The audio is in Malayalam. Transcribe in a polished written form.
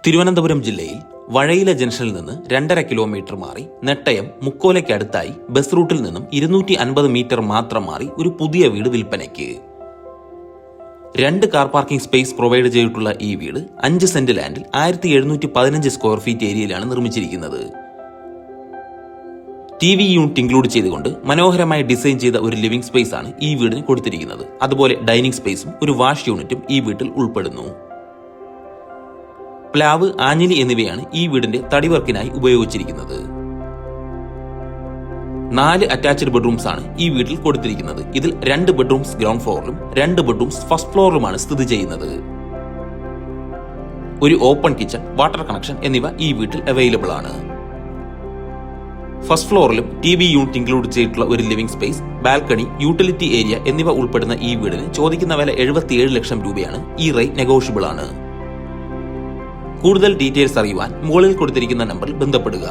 തിരുവനന്തപുരം ജില്ലയിൽ വഴയില ജംഗ്ഷനിൽ നിന്ന് 2.5 കിലോമീറ്റർ മാറി നെട്ടയം മുക്കോലയ്ക്ക് അടുത്തായി ബസ് റൂട്ടിൽ നിന്നും 250 മീറ്റർ മാത്രം മാറി ഒരു പുതിയ വീട് വിൽപ്പനയ്ക്ക്. 2 കാർ പാർക്കിംഗ് സ്പേസ് പ്രൊവൈഡ് ചെയ്തിട്ടുള്ള ഈ വീട് 5 സെന്റ് ലാൻഡിൽ 1715 സ്ക്വയർ ഫീറ്റ് ഏരിയയിലാണ് നിർമ്മിച്ചിരിക്കുന്നത്. TV യൂണിറ്റ് ഇൻക്ലൂഡ് ചെയ്തുകൊണ്ട് മനോഹരമായി ഡിസൈൻ ചെയ്ത ഒരു ലിവിംഗ് സ്പേസ് ആണ് ഈ വീടിന് കൊടുത്തിരിക്കുന്നത്. അതുപോലെ ഡൈനിങ് സ്പേസും ഒരു വാഷ് യൂണിറ്റും ഈ വീട്ടിൽ ഉൾപ്പെടുന്നു. പ്ലാവ്, ആഞ്ഞിലി എന്നിവയാണ് ഈ വീടിന്റെ തടിവർക്കിനായി ഉപയോഗിച്ചിരിക്കുന്നത്. 4 അറ്റാച്ച്ഡ് ബെഡ്റൂംസ് ആണ് ഈ വീട്ടിൽ കൊടുത്തിരിക്കുന്നത്. ഇതിൽ 2 ബെഡ്റൂംസ് ഗ്രൗണ്ട് ഫ്ലോറിലും 2 ബെഡ്റൂംസ് ഫസ്റ്റ് ഫ്ലോറിലുമാണ് സ്ഥിതി ചെയ്യുന്നത്. ഒരു ഓപ്പൺ കിച്ചൺ, വാട്ടർ കണക്ഷൻ എന്നിവ ഈ വീട്ടിൽ അവൈലബിൾ ആണ്. ഫസ്റ്റ് ഫ്ലോറിലും TV യൂണിറ്റ് ഇൻക്ലൂഡ് ചെയ്തിട്ടുള്ള ഒരു living space, balcony, utility area എന്നിവ ഉൾപ്പെടുന്ന ഈ വീടിന് ചോദിക്കുന്ന വില 77 ലക്ഷം രൂപയാണ്. ഈ റേറ്റ് നെഗോഷ്യബിൾ ആണ്. കൂടുതൽ ഡീറ്റെയിൽസ് അറിയുവാൻ മുകളിൽ കൊടുത്തിരിക്കുന്ന നമ്പറിൽ ബന്ധപ്പെടുക.